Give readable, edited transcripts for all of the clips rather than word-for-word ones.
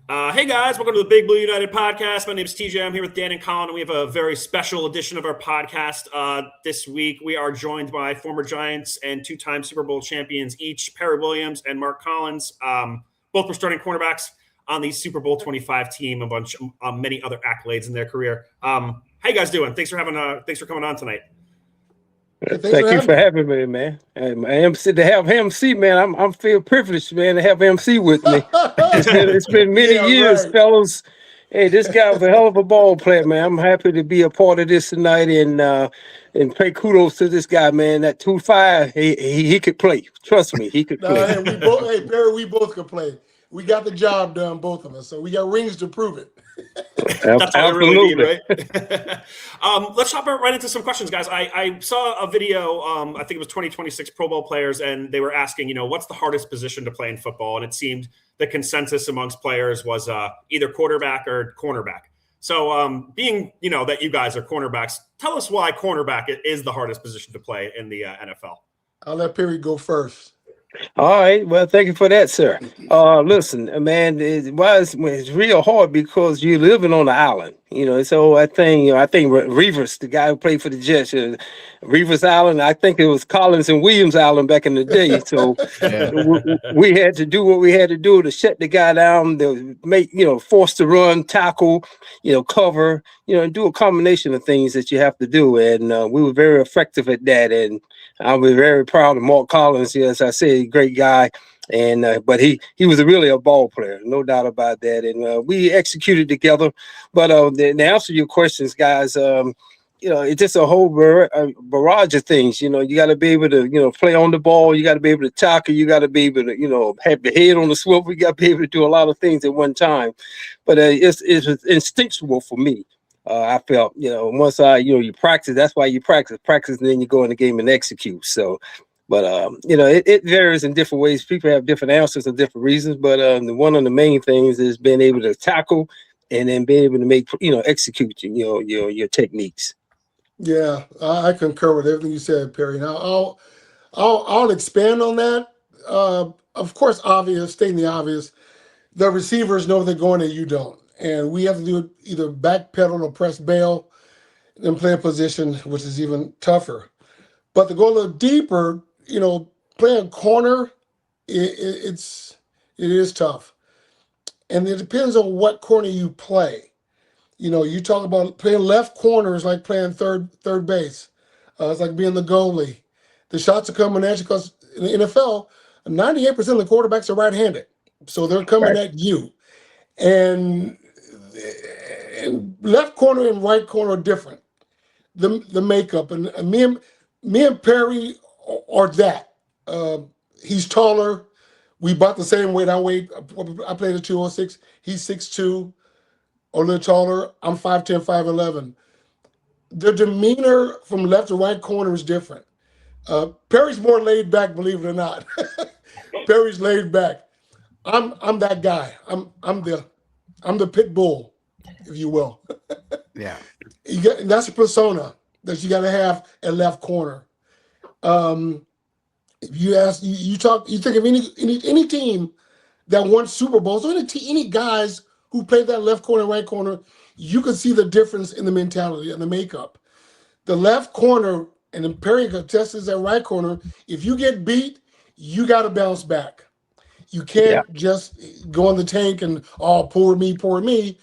Hey guys, welcome to the Big Blue United podcast. My name is TJ. I'm here with Dan and Colin, and we have a very special edition of our podcast. This week, we are joined by former Giants and two-time Super Bowl champions, each Perry Williams and Mark Collins. Both were starting cornerbacks on the Super Bowl 25 team, a bunch of many other accolades in their career. How you guys doing? Thanks for coming on tonight. Thank you for having me, man. MC to have MC, man. I'm feel privileged, man, to have MC with me. It's been many years, fellas. Hey, this guy was a hell of a ball player, man. I'm happy to be a part of this tonight and pay kudos to this guy, man. That 2-5, he could play. Trust me, he could play. Perry, we both could play. We got the job done, both of us. So we got rings to prove it. That's all I really need, right? Let's hop right into some questions, guys. I saw a video, I think it was 2026 Pro Bowl players, and they were asking, what's the hardest position to play in football? And it seemed the consensus amongst players was either quarterback or cornerback. So being, that you guys are cornerbacks, tell us why cornerback is the hardest position to play in the NFL. I'll let Perry go first. All right. Well, thank you for that, sir. Listen, man, it's real hard because you're living on the island, So I think Reavers, the guy who played for the Jets, Reavers Island. I think it was Collins and Williams Island back in the day. So we had to do what we had to do to shut the guy down, to make force to run, tackle, cover, and do a combination of things that you have to do. And we were very effective at that. And I was very proud of Mark Collins. As I said, great guy, and but he was really a ball player, no doubt about that. And we executed together. But to answer your questions, guys, it's just a whole barrage of things. You got to be able to play on the ball. You got to be able to tackle. You got to be able to have the head on the swivel. You got to be able to do a lot of things at one time. But it's instinctual for me. I felt, once you practice, that's why you practice, and then you go in the game and execute. So, but, it varies in different ways. People have different answers and different reasons, but one of the main things is being able to tackle and then being able to make, execute, your techniques. Yeah, I concur with everything you said, Perry. Now, I'll expand on that. Of course, stating the obvious, the receivers know they're going and you don't. And we have to do either backpedal or press bail and play a position, which is even tougher. But to go a little deeper, playing corner, it is tough. And it depends on what corner you play. You talk about playing left corner is like playing third base. It's like being the goalie. The shots are coming at you because in the NFL, 98% of the quarterbacks are right-handed. So they're coming at you. And left corner and right corner are different. The makeup and me and Perry are that. He's taller. We about the same weight. I played at 206. He's 6'2", or a little taller. I'm 5'10", 5'11". The demeanor from left to right corner is different. Perry's more laid back, believe it or not. Perry's laid back. I'm that guy. I'm the pit bull, if you will. Yeah. That's a persona that you got to have at left corner. If you ask, you think of any team that won Super Bowls, or any guys who played that left corner, right corner, you could see the difference in the mentality and the makeup. The left corner, and then Perry contests that right corner, if you get beat, you got to bounce back. You can't just go in the tank and, poor me.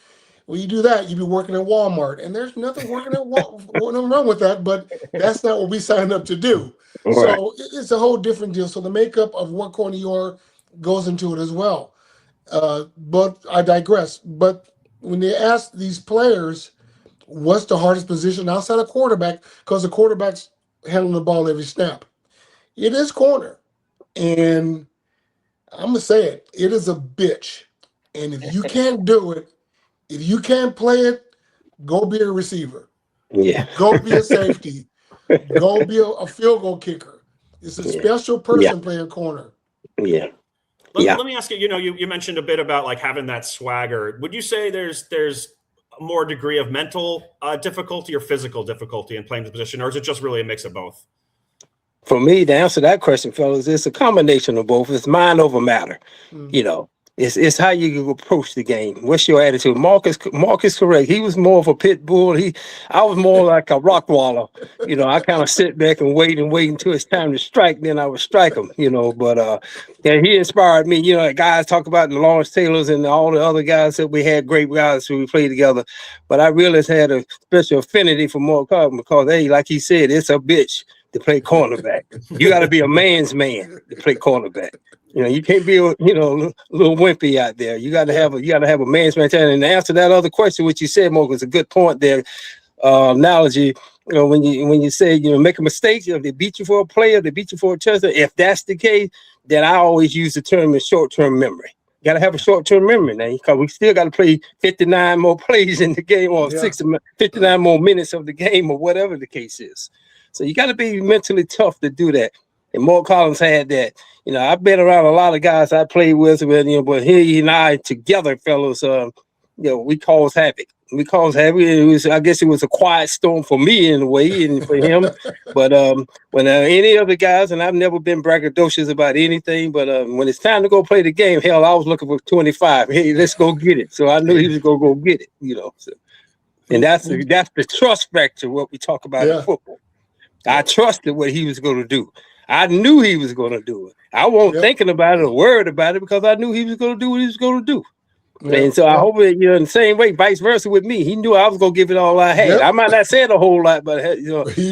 When you do that, you be working at Walmart. And there's nothing wrong with that, but that's not what we signed up to do. Right. So it's a whole different deal. So the makeup of what corner you are goes into it as well. But I digress. But when they ask these players, what's the hardest position outside of quarterback, because the quarterback's handling the ball every snap, it is corner. And I'm going to say it is a bitch. And if you can't do it, if you can't play it, go be a receiver. Yeah. Go be a safety. Go be a field goal kicker. It's a special person playing corner. Yeah. Let me ask you, you mentioned a bit about like having that swagger. Would you say there's a more degree of mental difficulty or physical difficulty in playing the position, or is it just really a mix of both? For me, to answer that question, fellas, it's a combination of both. It's mind over matter. It's how you approach the game. What's your attitude? Marcus correct. He was more of a pit bull. I was more like a Rottweiler. I kind of sit back and wait until it's time to strike. Then I would strike him. But yeah, he inspired me. Guys talk about the Lawrence Taylors and all the other guys that we had, great guys who we played together. But I really had a special affinity for Mark Carlton because, hey, like he said, it's a bitch to play cornerback. You got to be a man's man to play cornerback. You can't be a little wimpy out there. You got to have a man's mentality. And to answer that other question, which you said, Mark, was a good point there. Analogy, when you say make a mistake, if they beat you for a play, or they beat you for a touchdown, if that's the case, then I always use the term in short-term memory. Got to have a short-term memory now, because we still got to play 59 more plays in the game, or 59 more minutes of the game, or whatever the case is. So you got to be mentally tough to do that. And Mark Collins had that. I've been around a lot of guys I played with, but he and I together, fellas, we caused havoc. I guess it was a quiet storm for me in a way, and for him. But when any other guys, and I've never been braggadocious about anything, but when it's time to go play the game, hell, I was looking for 25. Hey, let's go get it. So I knew he was going to go get it. So. And that's the trust factor, what we talk about in football. I trusted what he was going to do. I knew he was going to do it. I wasn't thinking about it or worried about it because I knew he was going to do what he was going to do. Yeah. And so I hope that, in the same way, vice versa with me. He knew I was going to give it all I had. Yep. I might not say it a whole lot, but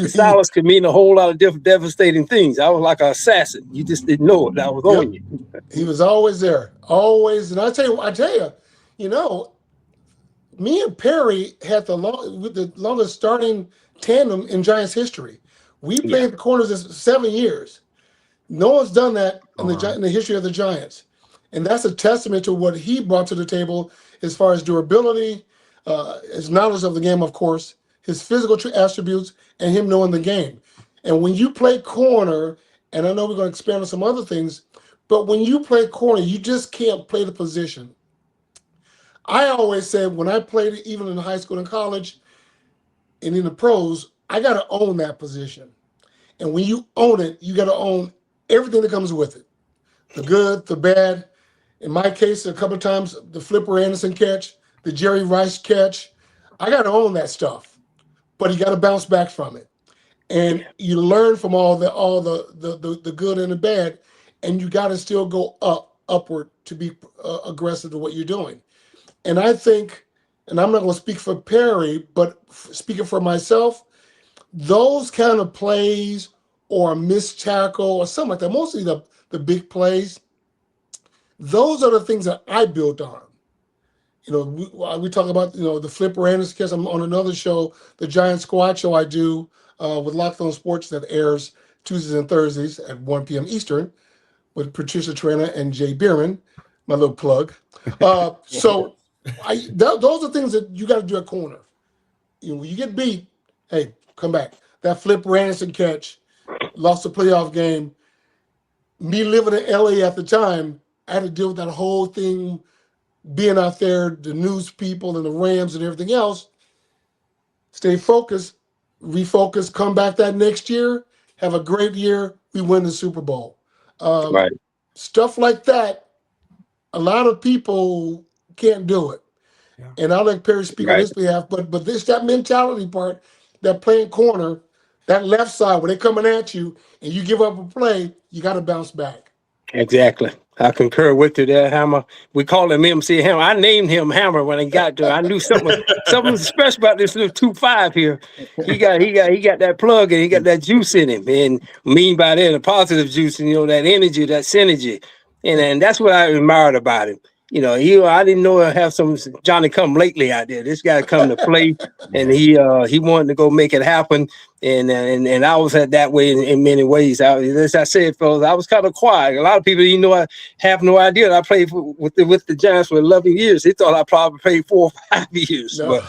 silence could mean a whole lot of different devastating things. I was like an assassin. You just didn't know it. I was on you. He was always there. Always. And I tell you, me and Perry had the longest starting tandem in Giants history. We played the corners 7 years. No one's done that in the history of the Giants. And that's a testament to what he brought to the table as far as durability, his knowledge of the game, of course, his physical attributes, and him knowing the game. And when you play corner, and I know we're going to expand on some other things, but when you play corner, you just can't play the position. I always said when I played, even in high school and college, and in the pros, I got to own that position. And when you own it, you got to own everything that comes with it. The good, the bad. In my case, a couple of times, the Flipper Anderson catch, the Jerry Rice catch. I got to own that stuff. But you got to bounce back from it. And you learn from all the good and the bad, and you got to still go upward to be aggressive to what you're doing. And I think, and I'm not going to speak for Perry, but speaking for myself, those kind of plays or a missed tackle or something like that, mostly the big plays, those are the things that I built on. We talk about, the Flipper Anderson case. I'm on another show, the Giant Squad show I do with Locked On Sports that airs Tuesdays and Thursdays at 1 p.m. Eastern with Patricia Traina and Jay Bierman, my little plug. So those are things that you got to do at corner. When you get beat, hey, come back. That Flipper Anderson catch, lost the playoff game. Me living in LA at the time, I had to deal with that whole thing, being out there, the news people and the Rams and everything else. Stay focused, refocus, come back that next year, have a great year, we win the Super Bowl. Right. Stuff like that, a lot of people can't do it. Yeah. And I'll let Perry speak on his behalf, but that mentality part, that playing corner, that left side, when they're coming at you and you give up a play, you got to bounce back. Exactly. I concur with you there, Hammer. We call him MC Hammer. I named him Hammer when I got there. I knew something special about this little 2.5 here. He got that plug and he got that juice in him. And mean by that, the positive juice, and that energy, that synergy. And that's what I admired about him. I didn't know I have some Johnny come lately out there. This guy come to play, and he wanted to go make it happen. And I was that way in many ways. As I said, fellas, I was kind of quiet. A lot of people, I have no idea that I played with the Giants for 11 years. They thought I probably played 4 or 5 years. No.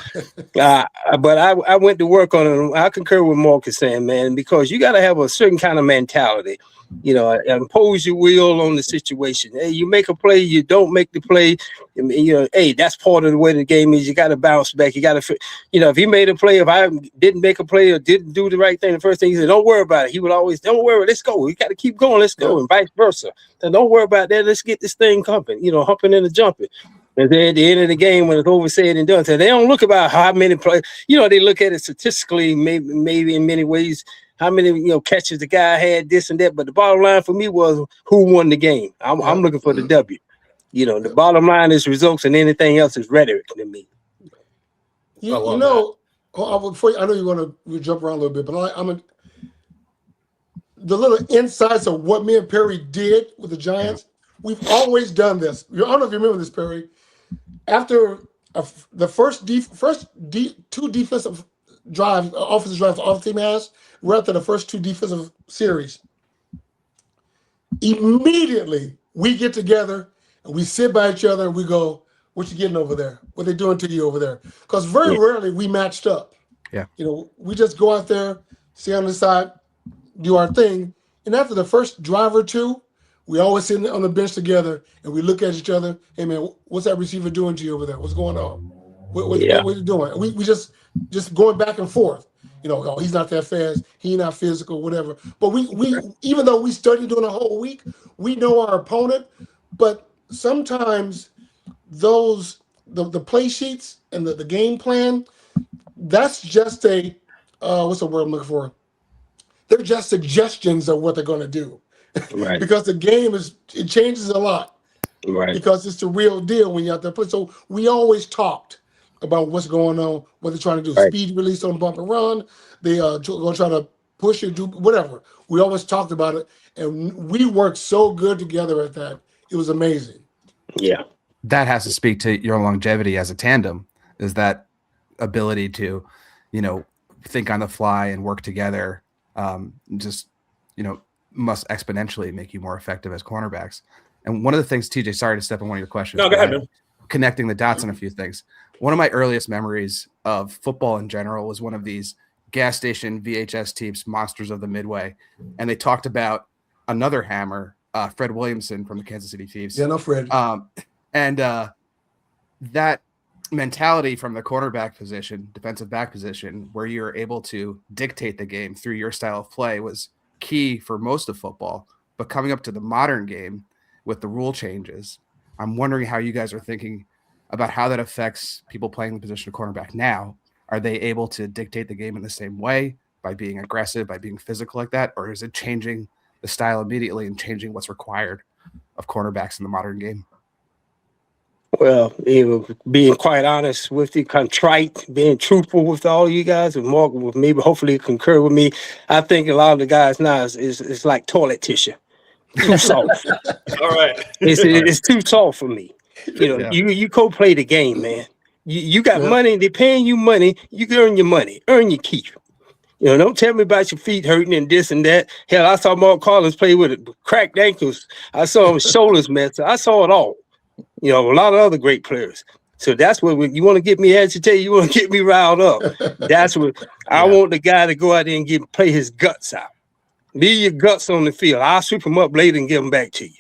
But I went to work on it. I concur with Marcus saying, man, because you got to have a certain kind of mentality. Impose your will on the situation. Hey, you make a play, you don't make the play. I mean, hey, that's part of the way the game is. You got to bounce back. You got to, if he made a play, if I didn't make a play or didn't do the right thing, the first thing he said, don't worry about it. He would always, don't worry, let's go. We got to keep going, let's go, and vice versa. So don't worry about that. Let's get this thing humping, humping and jumping. And then at the end of the game, when it's over said and done, so they don't look about how many plays. They look at it statistically, maybe in many ways, how many catches the guy had, this and that. But the bottom line for me was who won the game. I'm looking for the W. The bottom line is results, and anything else is rhetoric to me. Before I know you want to jump around a little bit, but the little insights of what me and Perry did with the Giants. We've always done this. I don't know if you remember this, Perry. After the first two defensive drives, offensive drives the offensive team has, we're after the first two defensive series. Immediately, we get together and we sit by each other and we go, "What you getting over there? What they doing to you over there?" Because very rarely we matched up. Yeah. We just go out there, stay on the side, do our thing, and after the first drive or two, we always sit on the bench together and we look at each other. "Hey man, what's that receiver doing to you over there? What's going on? What are you doing?" We just going back and forth. Oh, he's not that fast. He's not physical, whatever. But we even though we studied during a whole week, we know our opponent. But sometimes the play sheets and the game plan, that's just what's the word I'm looking for? They're just suggestions of what they're going to do. Right. Because the game it changes a lot. Right. Because it's the real deal when you're out there playing. So we always talked about what's going on, what they're trying to do. Right. Speed release on bump and run. They are going to try to push you, do whatever. We always talked about it. And we worked so good together at that. It was amazing. Yeah. That has to speak to your longevity as a tandem, is that ability to, think on the fly and work together. Must exponentially make you more effective as cornerbacks. And one of the things, TJ, sorry to step on one of your questions. No, go ahead, man. Connecting the dots on a few things. One of my earliest memories of football in general was one of these gas station VHS tapes, Monsters of the Midway. And they talked about another hammer, Fred Williamson from the Kansas City Chiefs. Yeah, no, Fred. And that mentality from the quarterback position, defensive back position, where you're able to dictate the game through your style of play was key for most of football. But coming up to the modern game with the rule changes, I'm wondering how you guys are thinking about how that affects people playing the position of cornerback now. Are they able to dictate the game in the same way by being aggressive, by being physical like that? Or is it changing the style immediately and changing what's required of cornerbacks in the modern game? Well, being quite honest with you, contrite, being truthful with all you guys, and Mark will maybe hopefully concur with me. I think a lot of the guys now is like toilet tissue, too soft. All right. It's too soft for me. You go play the game, man. You got money, they're paying you money. You can earn your money, earn your keep. Don't tell me about your feet hurting and this and that. Hell, I saw Mark Collins play with cracked ankles. I saw his shoulders messed up. I saw it all. A lot of other great players. So that's what you want to get me agitated. You want to get me riled up. That's what I want the guy to go out there and play his guts out. Leave your guts on the field. I'll sweep them up later and give them back to you.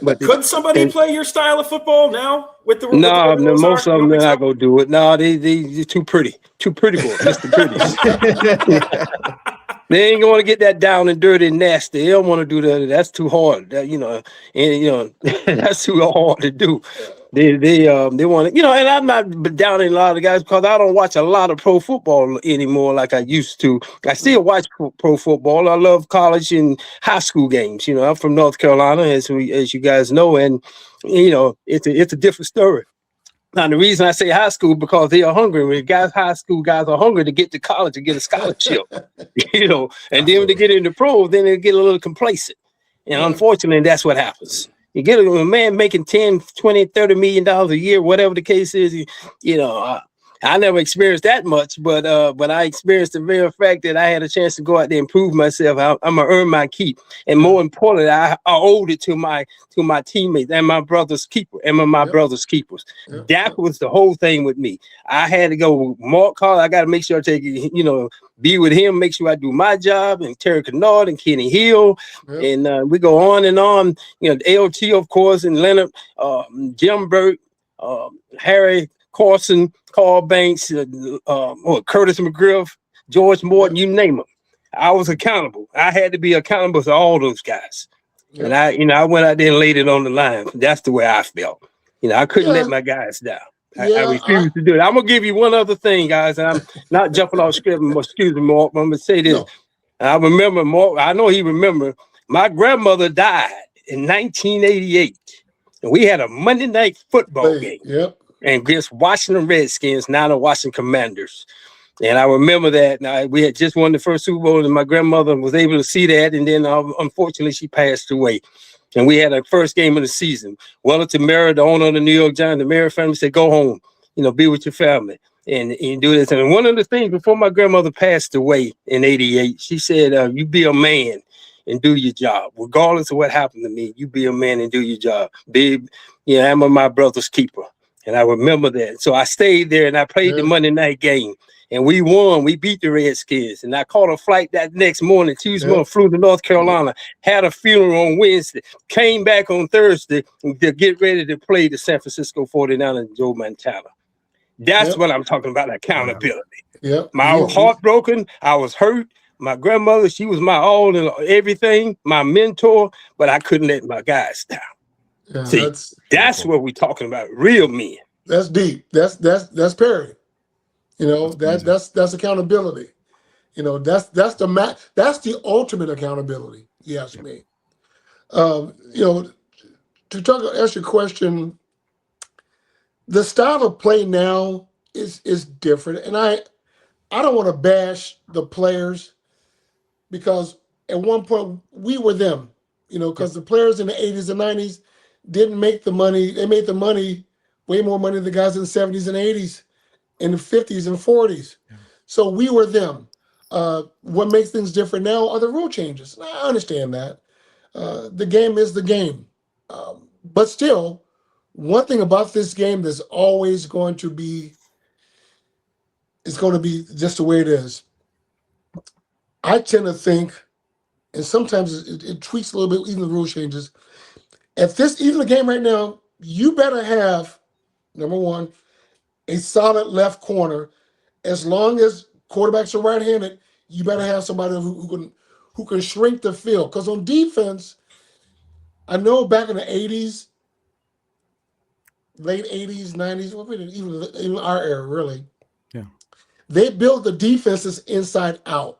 But could somebody play your style of football now with the no, most of them are not gonna do it. No, they're too pretty boys, Mr. Pretty. They ain't gonna get that down and dirty and nasty. They don't want to do that. That's too hard. That's too hard to do. They want to, and I'm not downing a lot of the guys because I don't watch a lot of pro football anymore like I used to. I still watch pro football. I love college and high school games. I'm from North Carolina, as you guys know, and it's a different story. Now, the reason I say high school because they are hungry. When high school guys are hungry to get to college and get a scholarship, and then when they get into pro, then they get a little complacent. And unfortunately, that's what happens. You get a man making 10, 20, $30 million a year, whatever the case is, I never experienced that much, but I experienced the very fact that I had a chance to go out there and prove myself. I'm gonna earn my keep, and more importantly, I owed it to my teammates and my brother's keeper and my brother's keepers. That was the whole thing with me. I had to go. Mark Carl, I got to make sure I take be with him, make sure I do my job, and Terry Kennard and Kenny Hill, and we go on and on. LT, of course, and Leonard, Jim Burke. Harry Carson, Carl Banks, Curtis McGriff, George Morton, you name them. I was accountable. I had to be accountable to all those guys. Yeah. And I went out there and laid it on the line. That's the way I felt. I couldn't let my guys down. I refused to do it. I'm gonna give you one other thing, guys, and I'm not jumping off script. Excuse me, Mark. I'm gonna say this. No. I remember Mark. I know he remembered. My grandmother died in 1988, and we had a Monday night football game. Yep. And against Washington Redskins, now the Washington Commanders. And I remember that we had just won the first Super Bowl, and my grandmother was able to see that. And then, unfortunately, she passed away. And we had our first game of the season. Wellington Mary, the owner of the New York Giants, the Mary family said, "Go home, be with your family and do this." And one of the things before my grandmother passed away in '88, she said, "You be a man and do your job, regardless of what happened to me. You be a man and do your job. I'm my brother's keeper." And I remember that. So I stayed there and I played the Monday night game. And we won. We beat the Redskins. And I caught a flight that next morning, Tuesday morning, flew to North Carolina, had a funeral on Wednesday, came back on Thursday to get ready to play the San Francisco 49ers and Joe Montana. That's what I'm talking about, accountability. Yeah. I was heartbroken. I was hurt. My grandmother, she was my all and everything, my mentor, but I couldn't let my guys down. Yeah, See, that's what we're talking about, real men. That's deep. That's Perry. That's accountability. That's the ultimate accountability. You ask me. To ask your question, the style of play now is different, and I don't want to bash the players because at one point we were them. Because the players in the 80s and 90s didn't make the money. They made the money, way more money than the guys in the 70s and 80s. In the 50s and 40s. Yeah. So we were them. What makes things different now are the rule changes. I understand that. The game is the game. But still, one thing about this game that's always going to be, it's going to be just the way it is. I tend to think, and sometimes it tweaks a little bit, even the rule changes. Even the game right now, you better have, number one, a solid left corner. As long as quarterbacks are right-handed, you better have somebody who can shrink the field. Because on defense, I know back in the 80s, late 80s, 90s, even our era, really. Yeah. They built the defenses inside out.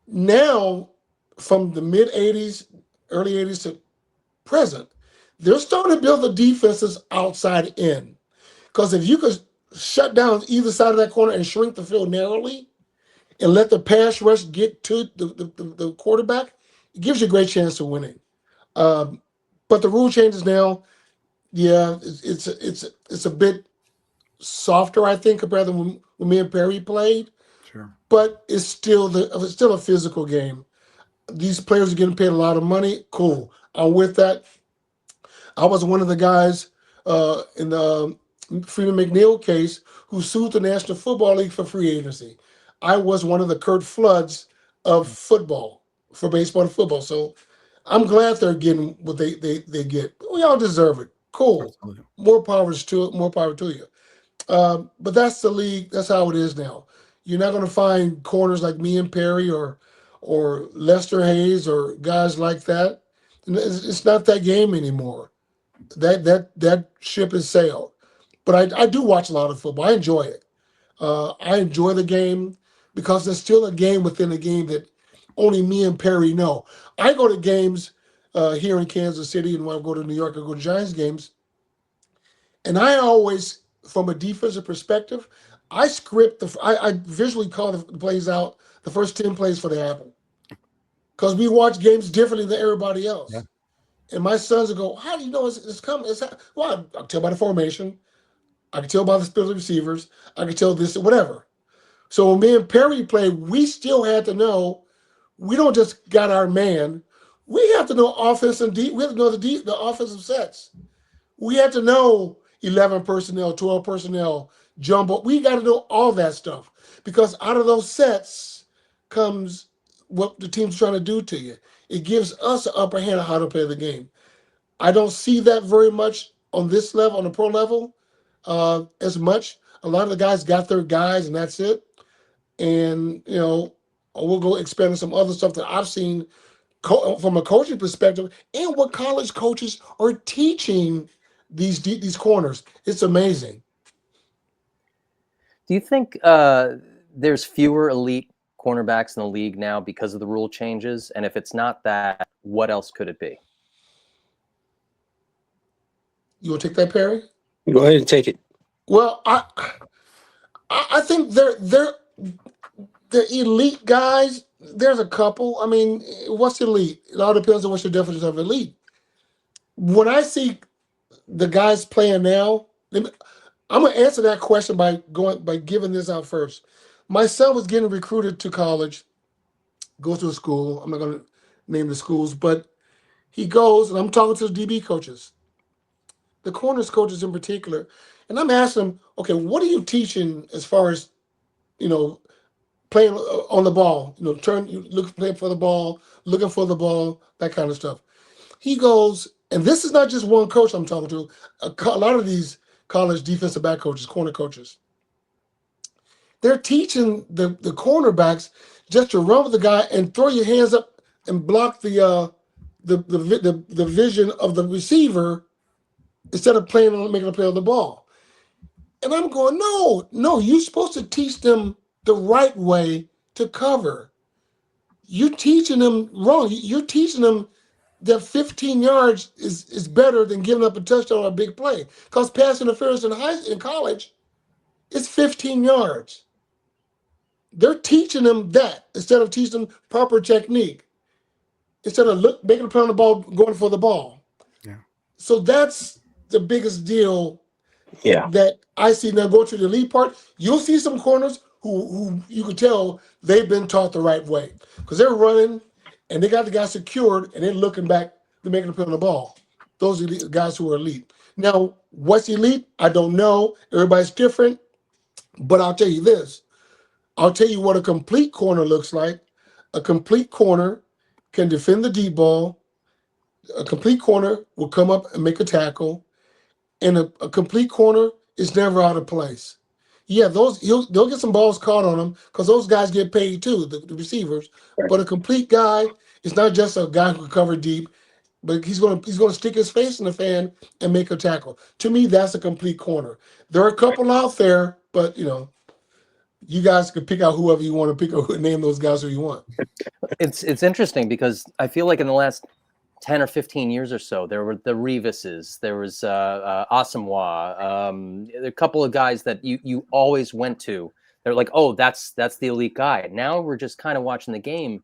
Now, from the mid-80s, early 80s to present, they're starting to build the defenses outside in. Because if you could shut down either side of that corner and shrink the field narrowly and let the pass rush get to the quarterback, it gives you a great chance of winning. But the rule changes now, it's a bit softer, I think, compared to when me and Perry played. Sure. But it's still a physical game. These players are getting paid a lot of money. Cool. I'm with that. I was one of the guys in the Freeman McNeil case who sued the National Football League for free agency. I was one of the Curt Floods of football, for baseball and football. So I'm glad they're getting what they get. We all deserve it. Cool. Absolutely. More power to you. But that's the league. That's how it is now. You're not going to find corners like me and Perry or Lester Hayes or guys like that. It's not that game anymore. That ship has sailed. But I do watch a lot of football. I enjoy it. I enjoy the game because there's still a game within a game that only me and Perry know. I go to games here in Kansas City, and when I go to New York, I go to Giants games. And I always, from a defensive perspective, I visually call the plays out, the first 10 plays before they happen. Because we watch games differently than everybody else. Yeah. And my sons will go, how do you know it's coming? Well, I can tell by the formation. I can tell by the split of receivers. I can tell this, whatever. So when me and Perry played, we still had to know, we don't just got our man. We have to know offense and we have to know the offensive sets. We have to know 11 personnel, 12 personnel, jumbo. We got to know all that stuff because out of those sets comes what the team's trying to do to you. It gives us an upper hand on how to play the game. I don't see that very much on this level, on the pro level, as much. A lot of the guys got their guys, and that's it. And we'll go expand on some other stuff that I've seen from a coaching perspective, and what college coaches are teaching these corners. It's amazing. Do you think there's fewer elite cornerbacks in the league now because of the rule changes? And if it's not that, what else could it be? You want to take that, Perry? Go ahead and take it. Well, I think they're the elite guys. There's a couple. I mean, what's elite? It all depends on what's your definition of elite. When I see the guys playing now, I'm gonna answer that question by giving this out first. My son was getting recruited to college, goes to a school. I'm not gonna name the schools, but he goes, and I'm talking to the DB coaches, the corners coaches in particular, and I'm asking them, okay, what are you teaching as far as, playing on the ball, playing for the ball, looking for the ball, that kind of stuff. He goes, and this is not just one coach I'm talking to, a lot of these college defensive back coaches, corner coaches. They're teaching the cornerbacks just to run with the guy and throw your hands up and block the vision of the receiver instead of making a play on the ball. And I'm going, no, you're supposed to teach them the right way to cover. You're teaching them wrong. You're teaching them that 15 yards is better than giving up a touchdown or a big play. Because pass interference in college is 15 yards. They're teaching them that instead of teaching them proper technique. Instead of making a play on the ball, going for the ball. Yeah. So that's the biggest deal. Yeah. That I see now. Go to the elite part. You'll see some corners who you can tell they've been taught the right way because they're running and they got the guy secured and they're looking back, they're making a play on the ball. Those are the guys who are elite. Now, what's elite? I don't know. Everybody's different. But I'll tell you this. I'll tell you what a complete corner looks like. A complete corner can defend the deep ball. A complete corner will come up and make a tackle. And a complete corner is never out of place. Yeah, they'll get some balls caught on them because those guys get paid too, the receivers. Right. But a complete guy is not just a guy who can cover deep, but he's gonna stick his face in the fan and make a tackle. To me, that's a complete corner. There are a couple out there, but you guys can pick out whoever you want to pick out, name those guys who you want. It's interesting because I feel like in the last 10 or 15 years or so, there were the Revises, there was Asamoah, a couple of guys that you always went to. They're like, oh, that's the elite guy. Now we're just kind of watching the game,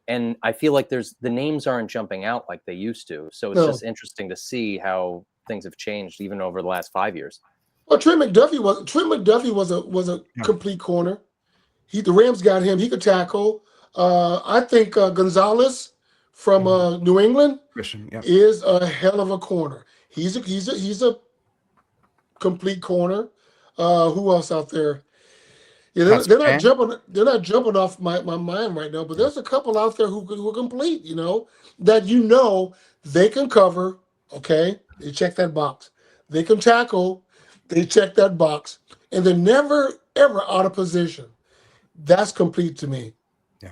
and I feel like the names aren't jumping out like they used to. So it's just interesting to see how things have changed even over the last 5 years. Well, Trent McDuffie was a complete corner. The Rams got him. He could tackle. I think Gonzalez from New England is a hell of a corner. He's a complete corner. Who else out there? Yeah, they're not jumping off my mind right now. But there's a couple out there who are complete. That they can cover. Okay, they check that box. They can tackle. They check that box, and they're never ever out of position. That's complete to me. Yeah.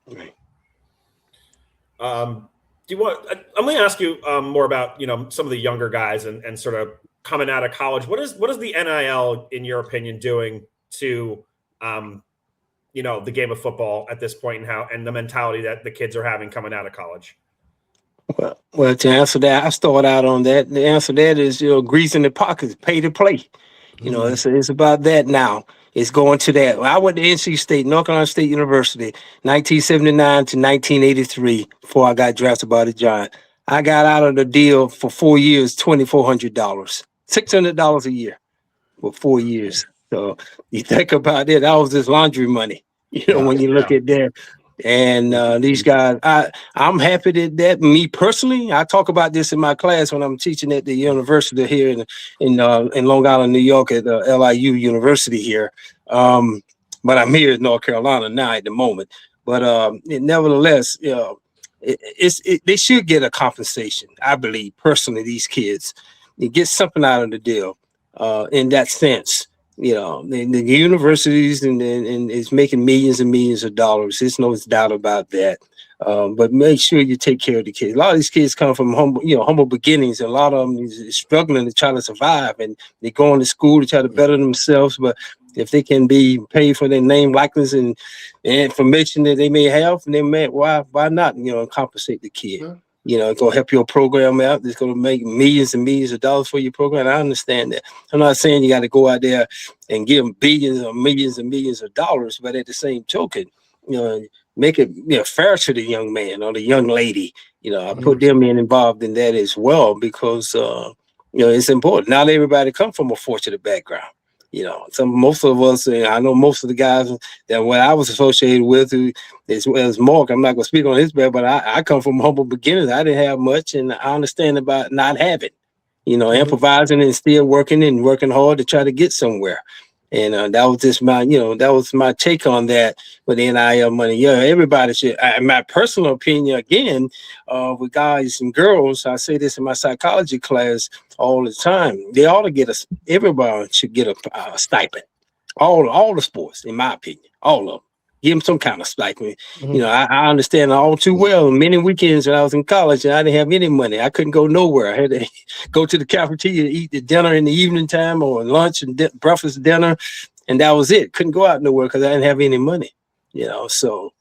Right. I'm going to ask you more about some of the younger guys and sort of coming out of college. What is the NIL, in your opinion, doing to the game of football at this point, and the mentality that the kids are having coming out of college? Well, to answer that, I start out on that. The answer to that is greasing the pockets, pay to play. It's about that now. It's going to that. I went to NC State, North Carolina State University, 1979 to 1983, before I got drafted by the Giants. I got out of the deal for 4 years, $2,400, $600 a year for 4 years. So you think about it, that was just laundry money, when you look at that. And these guys, I'm happy that me personally, I talk about this in my class when I'm teaching at the university here in Long Island, New York, at LIU University here. But I'm here in North Carolina now at the moment. But nevertheless, they should get a compensation. I believe personally, these kids, you get something out of the deal in that sense. You know, the universities and is making millions and millions of dollars. There's no doubt about that. But make sure you take care of the kids. A lot of these kids come from humble beginnings, and a lot of them is struggling to try to survive, and they go into school to try to better themselves. But if they can be paid for their name, likeness, and information that they may have, and they may, why not, compensate the kid? Yeah. It's gonna help your program out. It's gonna make millions and millions of dollars for your program. I understand that. I'm not saying you got to go out there and give them billions or millions and millions of dollars, but at the same token, make it fair to the young man or the young lady. I put them involved in that as well, because it's important. Not everybody come from a fortunate background. Most of us, I know most of the guys that when I was associated with, as well as Mark, I'm not going to speak on his back, but I come from humble beginnings. I didn't have much, and I understand about not having, improvising and still working hard to try to get somewhere. And that was just my take on that with the NIL money. Yeah, everybody should. In my personal opinion, again, with guys and girls, I say this in my psychology class all the time. They ought to get everybody should get a stipend. All the sports, in my opinion, all of them. Give them some kind of stipend. I understand all too well. Many weekends when I was in college and I didn't have any money, I couldn't go nowhere. I had to go to the cafeteria to eat the dinner in the evening time, or lunch and breakfast dinner, and that was it. Couldn't go out nowhere because I didn't have any money. So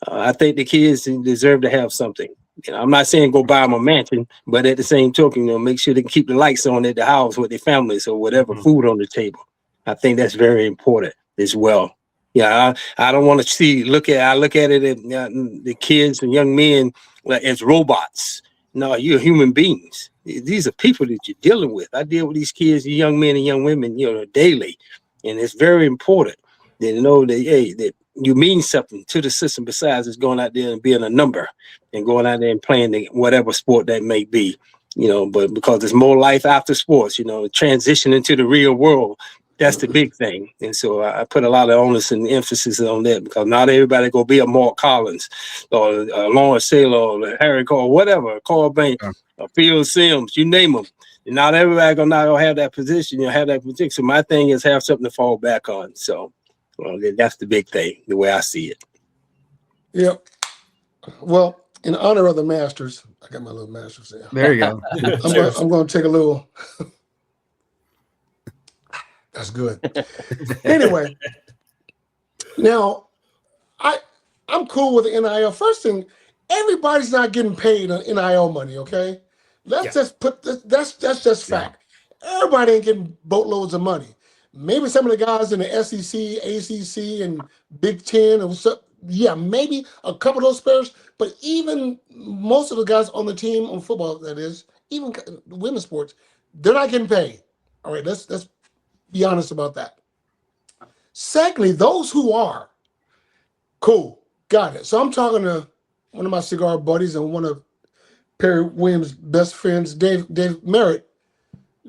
I think the kids deserve to have something. I'm not saying go buy them a mansion, but at the same token, make sure they can keep the lights on at the house with their families or whatever, food on the table. I think that's very important as well. Yeah, I don't want to look at it as the kids and young men as robots. No, you're human beings. These are people that you're dealing with. I deal with these kids, young men and young women, daily. And it's very important that that you mean something to the system besides just going out there and being a number and going out there and playing whatever sport that may be. But because there's more life after sports, transition into the real world. That's the big thing. And so I put a lot of onus and emphasis on that, because not everybody going to be a Mark Collins or Lawrence Taylor or Harry Cole, whatever, Carl Banks, or Phil Simms, you name them. And not everybody going to have that position, have that position. So my thing is have something to fall back on. So that's the big thing, the way I see it. Yep. Well, in honor of the Masters, I got my little Masters there. There you go. I'm going to take a little... That's good. Anyway, now I'm cool with the NIL. First thing, everybody's not getting paid on NIL money. Okay, let's just put that's just fact. Everybody ain't getting boatloads of money. Maybe some of the guys in the SEC, ACC, and Big Ten, and maybe a couple of those players. But even most of the guys on the team on football, that is, even women's sports, they're not getting paid. All right, let's be honest about that. Secondly, those who are, cool, got it. So I'm talking to one of my cigar buddies and one of Perry Williams' best friends, Dave Merritt.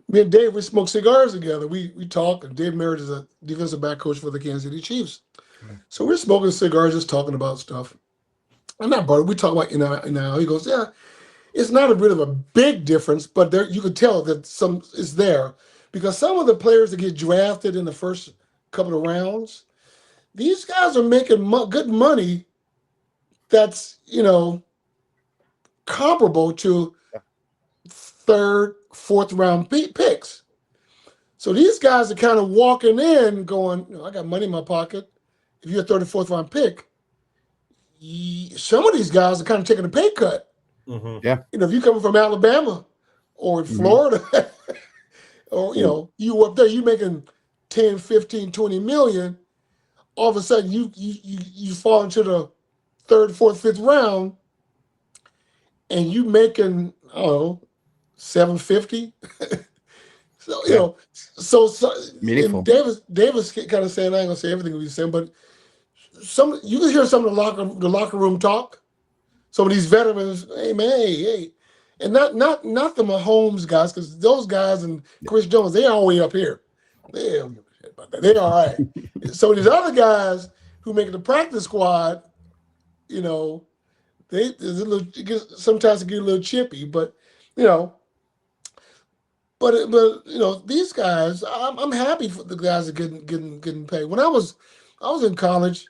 Me and Dave, we smoke cigars together. We talk, and Dave Merritt is a defensive back coach for the Kansas City Chiefs. So we're smoking cigars, just talking about stuff. And not about it. We talk about NIL. He goes, yeah, it's not a bit of a big difference, but there you could tell that some is there. Because some of the players that get drafted in the first couple of rounds, these guys are making good money that's, comparable to third, fourth round picks. So these guys are kind of walking in going, I got money in my pocket. If you're a third or fourth round pick, some of these guys are kind of taking a pay cut. Mm-hmm. Yeah. If you're coming from Alabama or Florida, or, you up there, you making 10, 15, 20 million, all of a sudden you fall into the third, fourth, fifth round, and you making, I don't know, 750. So meaningful. Davis kind of saying, I ain't gonna say everything he's saying, but you can hear some of the locker room talk. Some of these veterans, hey man, hey. And not the Mahomes guys, because those guys and Chris Jones, they're all the way up here. They don't give a shit about that. They're all right. So these other guys who make the practice squad, there's a little, sometimes it get a little chippy, but you know, but you know, these guys, I'm happy for the guys that getting paid. When I was in college,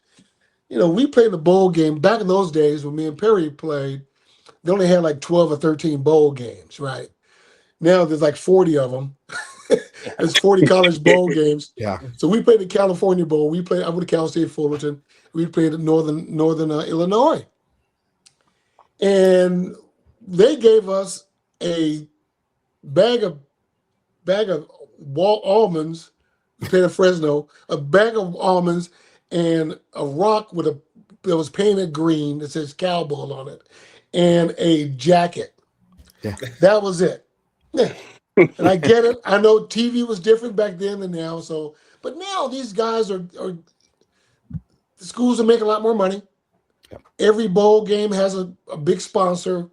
you know, we played the bowl game back in those days when me and Perry played. They only had like 12 or 13 bowl games, right? Now there's like 40 of them. There's 40 college bowl games. Yeah. So we played the California Bowl. I went to Cal State Fullerton. We played at Northern Illinois. And they gave us a bag of almonds, we played at Fresno, a bag of almonds and a rock that was painted green that says Cowboy on it, and a jacket. Yeah. That was it. Yeah. And I get it. I know TV was different back then than now. So, but now these guys are the schools are making a lot more money. Yep. Every bowl game has a big sponsor,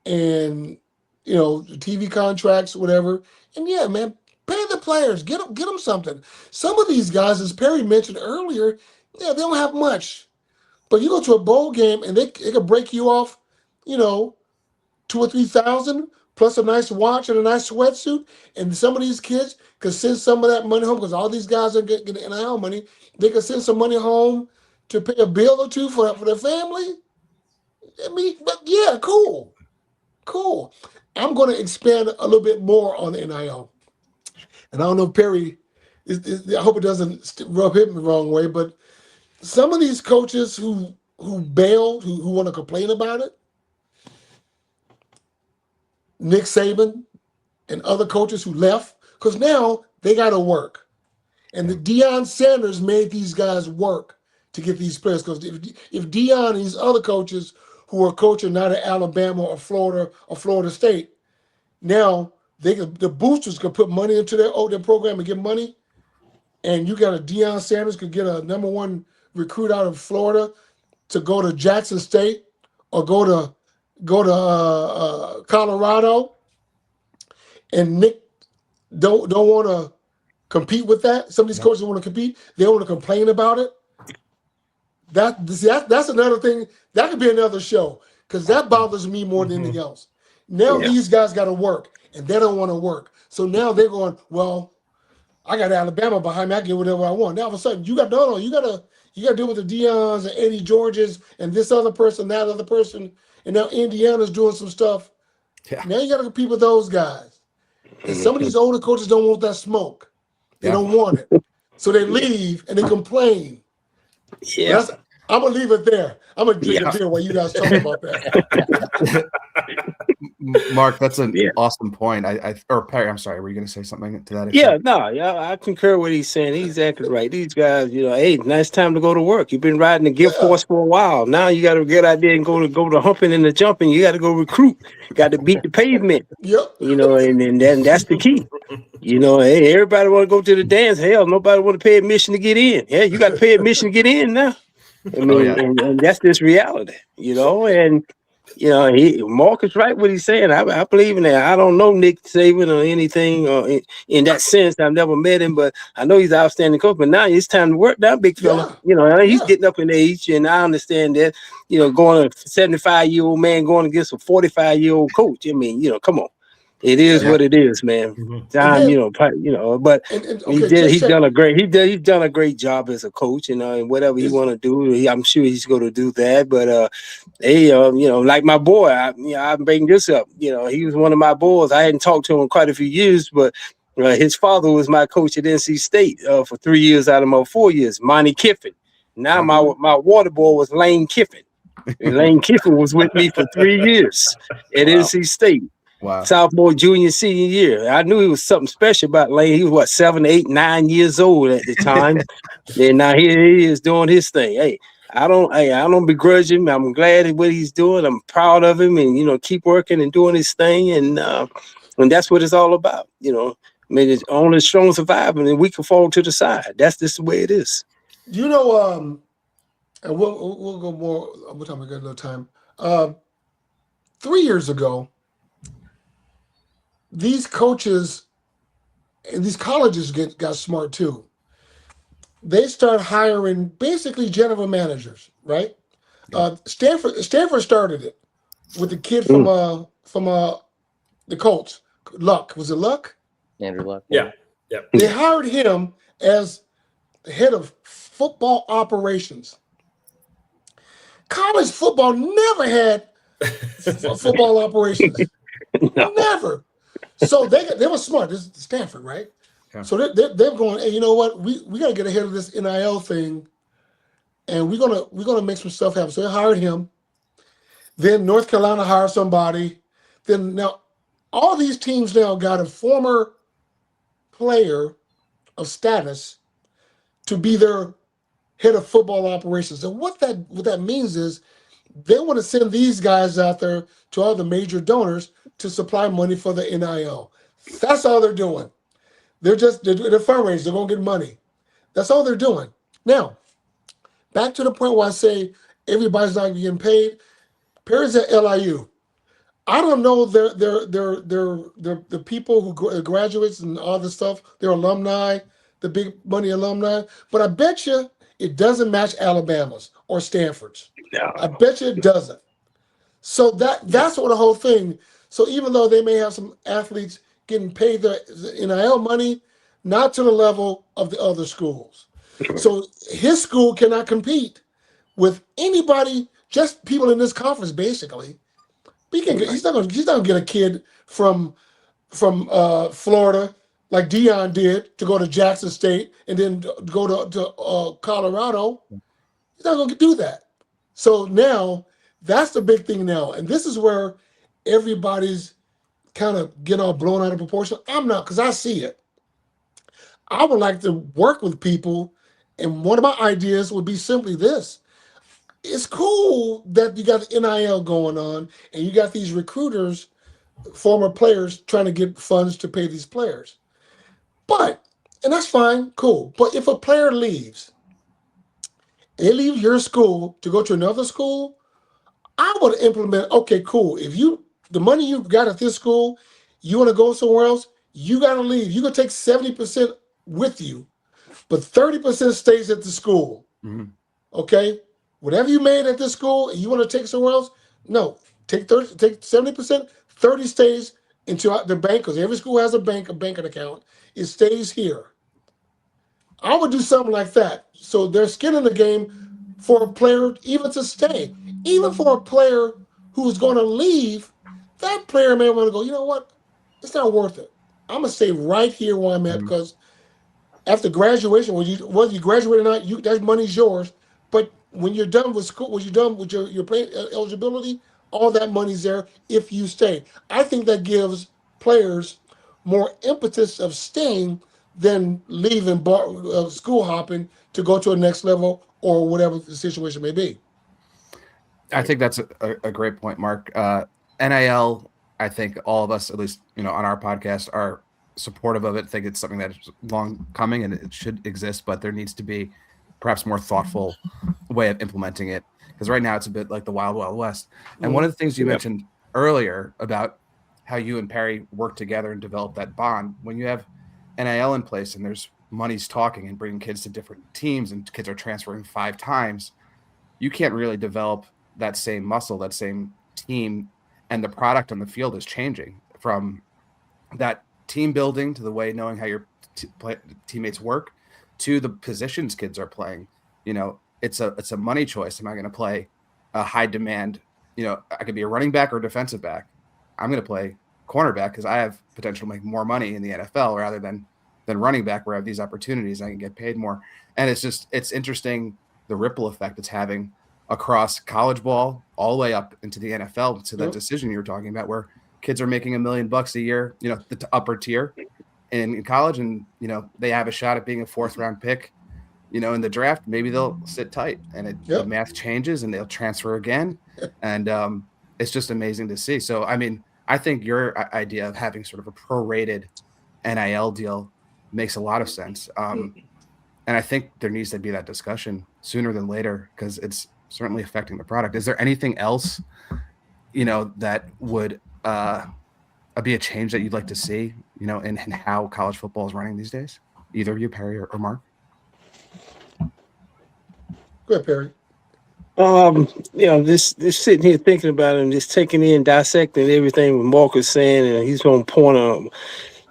and you know, TV contracts, whatever. And yeah, man, pay the players, get them something. Some of these guys, as Perry mentioned earlier, yeah, they don't have much, but you go to a bowl game and they could break you off, you know, $2,000 or $3,000 plus a nice watch and a nice sweatsuit. And some of these kids could send some of that money home because all these guys are getting NIL money. They could send some money home to pay a bill or two for their family. I mean, but yeah, cool. I'm going to expand a little bit more on the NIL. And I don't know if Perry, I hope it doesn't rub him the wrong way, but some of these coaches who bailed, who want to complain about it, Nick Saban and other coaches who left, because now they got to work. And the Deion Sanders made these guys work to get these players. Because if Deion and these other coaches who are coaching not at Alabama or Florida or Florida State, now the boosters could put money into their program and get money. And you got a Deion Sanders could get a #1 recruit out of Florida to go to Jackson State or go to Colorado, and Nick don't want to compete with that. Some of these coaches don't want to compete. They want to complain about it. That's another thing. That could be another show because that bothers me more than anything else. Now these guys got to work, and they don't want to work. So now they're going, well, I got Alabama behind me. I get whatever I want. Now all of a sudden you got to deal with the Deions and Eddie Georges and this other person, that other person. And now Indiana's doing some stuff. Yeah. Now you got to compete with those guys. And some of these older coaches don't want that smoke. They don't want it. So they leave and they complain. Yeah. I'm going to leave it there. I'm going to drink a beer while you guys talk about that. Mark, that's an awesome point. Or Perry, I'm sorry, were you going to say something to that extent? I concur with what he's saying. He's exactly right. These guys, hey, nice time to go to work. You've been riding the gift horse for a while. Now you got to get out there and go to humping and the jumping. You got to go recruit. Got to beat the pavement. Yep. And that's the key. Hey, everybody want to go to the dance. Hell, nobody want to pay admission to get in. Yeah, you got to pay admission to get in now. I mean, and that's this reality, and Mark is right what he's saying. I believe in that. I don't know Nick Saban or anything in that sense. I've never met him, but I know he's an outstanding coach. But now it's time to work now, big fella. He's getting up in age, and I understand that. Going a 75-year-old man going against a 45-year-old coach. I mean, come on. It is what it is, man. Time, but he's done a great job as a coach, and whatever he want to do, I'm sure he's going to do that. But like my boy, I bring this up. He was one of my boys. I hadn't talked to him in quite a few years, but his father was my coach at NC State for 3 years out of my 4 years, Monty Kiffin. Now my water boy was Lane Kiffin. And Lane Kiffin was with me for 3 years at NC State. Wow. Sophomore, junior, senior year. I knew he was something special about Lane. He was 7, 8, 9 years old at the time. And now here he is doing his thing. Hey, I don't begrudge him. I'm glad at what he's doing. I'm proud of him, and keep working and doing his thing. And that's what it's all about. I mean, it's only strong surviving, and we can fall to the side. That's just the way it is. And we'll go more. What time we got? A little time. 3 years ago, these coaches and these colleges got smart too. They start hiring basically general managers, right? Stanford started it with the kid from the Colts. Luck. Was it Luck? Andrew Luck. Yeah. They hired him as the head of football operations. College football never had football operations. No. Never. So they were smart. This is Stanford, right? Yeah. So they're going, hey, you know what? We got to get ahead of this NIL thing, and we're gonna make some stuff happen. So they hired him. Then North Carolina hired somebody. Then now all these teams now got a former player of status to be their head of football operations. And what that means is they want to send these guys out there to all the major donors to supply money for the NIL. That's all they're doing. They're fundraising. They're going to get money. That's all they're doing. Now, back to the point where I say everybody's not getting paid. Perry's at LIU. I don't know the people who graduates and all this stuff, their alumni, the big money alumni, but I bet you it doesn't match Alabama's or Stanford's. No. I bet you it doesn't. So that's what the whole thing. So even though they may have some athletes getting paid the NIL money, not to the level of the other schools. So his school cannot compete with anybody, just people in this conference, basically. He's not gonna get a kid from Florida like Dion did to go to Jackson State and then go to Colorado. He's not gonna do that. So now that's the big thing now, and this is where everybody's kind of get all blown out of proportion. I'm not, because I see it. I would like to work with people, and one of my ideas would be simply this. It's cool that you got the NIL going on and you got these recruiters, former players, trying to get funds to pay these players. But, and that's fine, cool. But if a player leaves, they leave your school to go to another school, I would implement, okay, cool. If the money you got at this school, you want to go somewhere else, you got to leave. You can take 70% with you, but 30% stays at the school. Mm-hmm. Okay? Whatever you made at this school and you want to take somewhere else, no. Take 70%, 30 stays into the bank, because every school has a banking account. It stays here. I would do something like that. So there's skin in the game for a player even to stay. Even for a player who's going to leave, that player may want to go, you know what? It's not worth it. I'm going to stay right here where I'm at, because after graduation, whether you graduate or not, that money's yours. But when you're done with school, when you're done with your play eligibility, all that money's there if you stay. I think that gives players more impetus of staying than leaving school hopping to go to a next level or whatever the situation may be. I think that's a great point, Mark. NIL, I think all of us, at least on our podcast, are supportive of it. I think it's something that's long coming and it should exist, but there needs to be perhaps more thoughtful way of implementing it, because right now it's a bit like the wild, wild west. And one of the things you mentioned earlier about how you and Perry work together and develop that bond, when you have NIL in place and there's money's talking and bringing kids to different teams and kids are transferring 5 times, you can't really develop that same muscle, that same team, and the product on the field is changing from that team building to the way knowing how your teammates work to the positions kids are playing. It's a money choice. Am I going to play a high demand? I could be a running back or a defensive back. I'm going to play cornerback because I have potential to make more money in the NFL rather than running back, where I have these opportunities. I can get paid more. And it's interesting the ripple effect it's having across college ball all the way up into the NFL to that decision you were talking about, where kids are making $1 million a year, the upper tier in college, and they have a shot at being a 4th round pick, in the draft. Maybe they'll sit tight and the math changes and they'll transfer again. And it's just amazing to see. So, I mean, I think your idea of having sort of a prorated NIL deal makes a lot of sense. And I think there needs to be that discussion sooner than later, because it's certainly affecting the product. Is there anything else, that would be a change that you'd like to see, in how college football is running these days? Either of you, Perry or Mark? Go ahead, Perry. Just sitting here thinking about it and just taking in, dissecting everything what Mark was saying, and he's on point on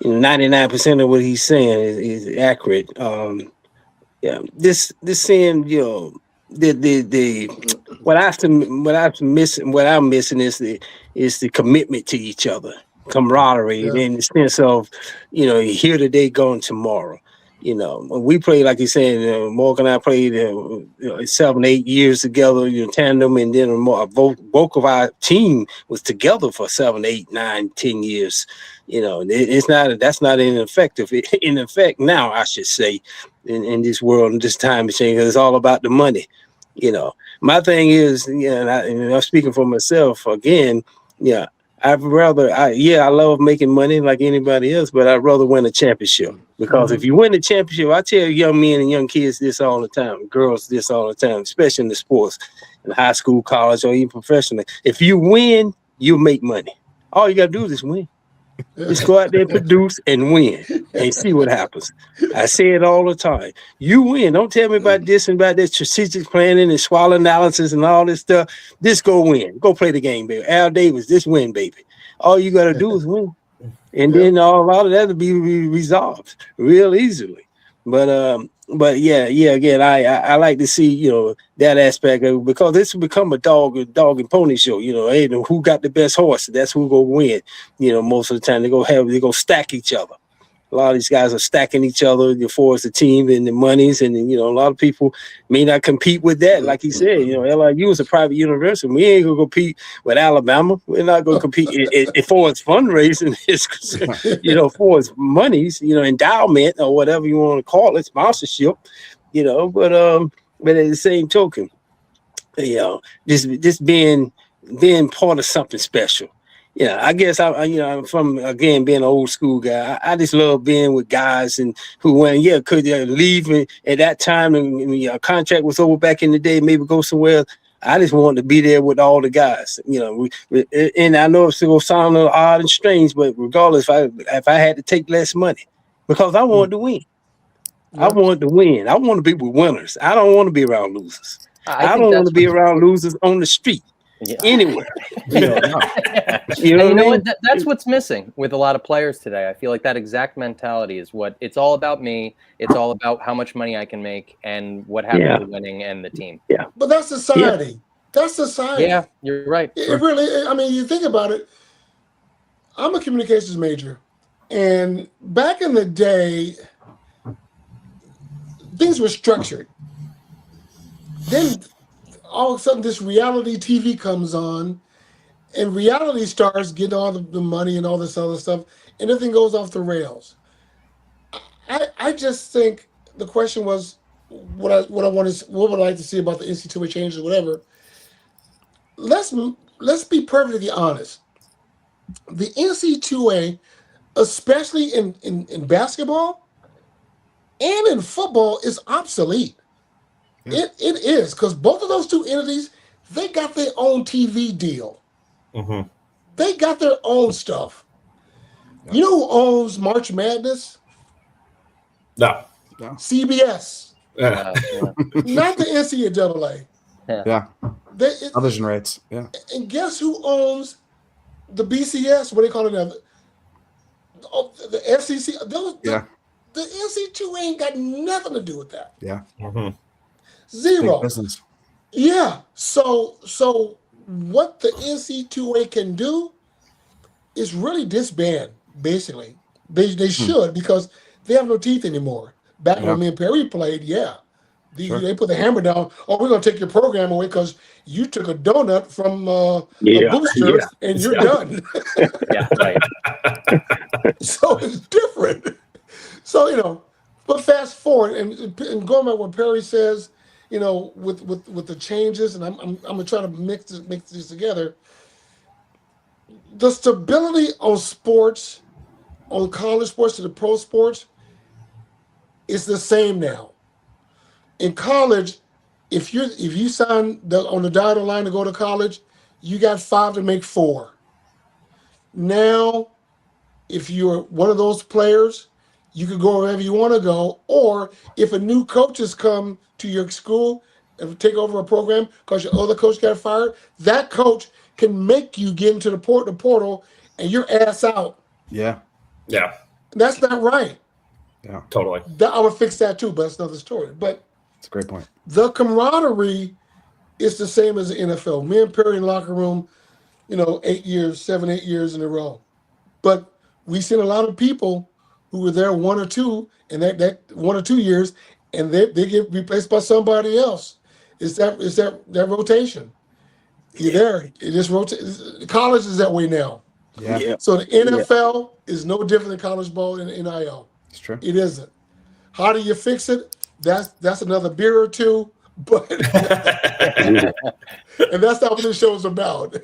99% of what he's saying is accurate. This saying, the what I'm missing is the commitment to each other, camaraderie, Yeah. in the sense of, here today, gone tomorrow. When we played, like you're saying, Mark and I played 7, 8 years together, tandem, and then bulk of our team was together for 7, 8, 9, 10 years. That's not ineffective. In effect, now I should say, in this world and this time machine, because it's all about the money. My thing is, and I'm speaking for myself again. I love making money like anybody else, but I'd rather win a championship. Because if you win the championship, I tell young men and young kids this all the time, girls this all the time, especially in the sports, in high school, college, or even professionally. If you win, you make money. All you got to do is just win. Just go out there, produce, and win, and see what happens. I say it all the time. You win. Don't tell me about this and about that strategic planning and SWOT analysis and all this stuff. Just go win. Go play the game, baby. Al Davis, just win, baby. All you got to do is win. And then a lot of that will be resolved real easily. But again, I like to see, that aspect of it, because this will become a dog and pony show. Hey, who got the best horse? That's who go win. Most of the time they're gonna stack each other. A lot of these guys are stacking each other as far as the team and the monies, and a lot of people may not compete with that. Like he said, LIU is a private university. We ain't gonna compete with Alabama. We're not gonna compete as far as fundraising is concerned, for its monies, endowment or whatever you want to call it, sponsorship, but at the same token, just being part of something special. I guess I'm from, again, being an old school guy. I just love being with guys and who could leave at that time and a contract was over back in the day, maybe go somewhere. I just wanted to be there with all the guys, and I know it's going to sound a little odd and strange, but regardless, if I had to take less money, because I wanted to win. I wanted to win. I want to be with winners. I don't want to be around losers. I don't want to be around losers on the street. Anywhere. That's what's missing with a lot of players today. I feel like that exact mentality is what it's all about. Me, it's all about how much money I can make and what happens to winning and the team. But that's society. That's society. Yeah, you're right. It really, I mean, you think about it. I'm a communications major, and back in the day, things were structured. Then all of a sudden this reality TV comes on, and reality stars getting all the money and all this other stuff, and everything goes off the rails. I just think the question was what would I like to see about the NCAA changes or whatever. Let's be perfectly honest. The NCAA, especially in basketball and in football, is obsolete. It is, because both of those two entities, they got their own TV deal. Mm-hmm. They got their own stuff. You know who owns March Madness? No. CBS. Yeah. Not the NCAA. Yeah. Television rights. Yeah. And guess who owns the BCS? What do they call it now? The SEC. The NC2 ain't got nothing to do with that. Yeah. Mm-hmm. Zero. Yeah. So what the NC2A can do is really disband, basically. They should, because they have no teeth anymore. Back when me and Perry played, they put the hammer down. Oh, we're going to take your program away because you took a donut from a booster and you're done. Right. So it's different. So, but fast forward and going by what Perry says, with the changes, and I'm gonna try to mix this together. The stability on sports, on college sports to the pro sports, is the same now. In college, if you sign on the dotted line to go to college, you got 5 to make 4. Now, if you're one of those players, you can go wherever you want to go, or if a new coach has come to your school, and take over a program because your other coach got fired, that coach can make you get into the portal and your ass out. Yeah. Yeah, That's not right. Yeah. totally. I would fix that too, but that's another story. But It's a great point. the camaraderie is the same as the NFL. Me and Perry in the locker room, 8 years, 7, 8 years in a row. But we've seen a lot of people who were there 1 or 2, and that 1 or 2 years, and they get replaced by somebody else. It's that rotation. You're there. It just rotates. College is that way now. Yeah. So the NFL is no different than college ball and NIL. It's true. It isn't. How do you fix it? That's another beer or two. But and that's not what this show is about.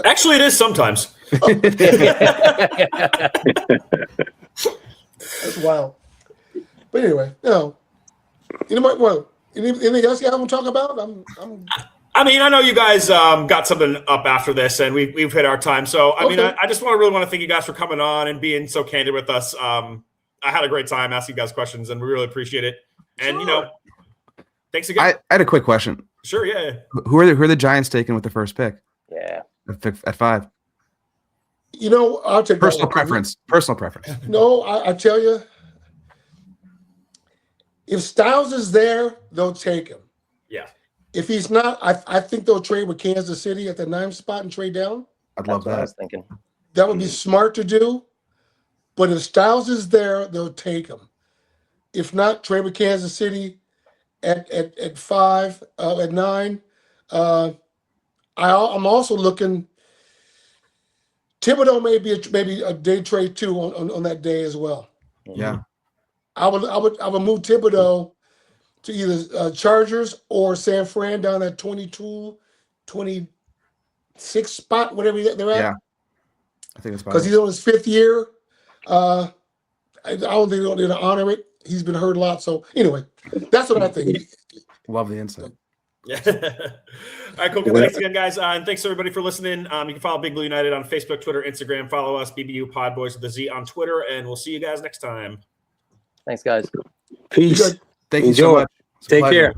Actually, it is sometimes. That's wild. But anyway, anything else you want to talk about? I mean, I know you guys got something up after this, and we've hit our time. So, I mean, I just really want to thank you guys for coming on and being so candid with us. I had a great time asking you guys questions, and we really appreciate it. And thanks again. I had a quick question. Sure, yeah. Who are the Giants taking with the first pick Yeah. at 5? I'll take Personal that. preference. Personal preference. No, I tell you, if Styles is there, they'll take him. Yeah. If he's not, I think they'll trade with Kansas City at the 9th spot and trade down. I'd love That's what I that. was thinking. That would be smart to do. But if Styles is there, they'll take him. If not, trade with Kansas City at 5, at 9. I'm also looking. Thibodeau may be maybe a day trade too on that day as well. Yeah. I would move Thibodeau to either Chargers or San Fran down at 22, 26 spot, whatever they're at. Yeah. I think it's Because he's on his 5th year. I don't think they're going to honor it. He's been hurt a lot. So anyway, that's what I think. Love the insight. Yeah. All right, cool. Thanks again, guys. And thanks everybody for listening. You can follow Big Blue United on Facebook, Twitter, Instagram. Follow us, BBU Pod Boys with the Z on Twitter, and we'll see you guys next time. Thanks, guys. Peace. Thank you so Enjoy. much. It's a Take pleasure. care.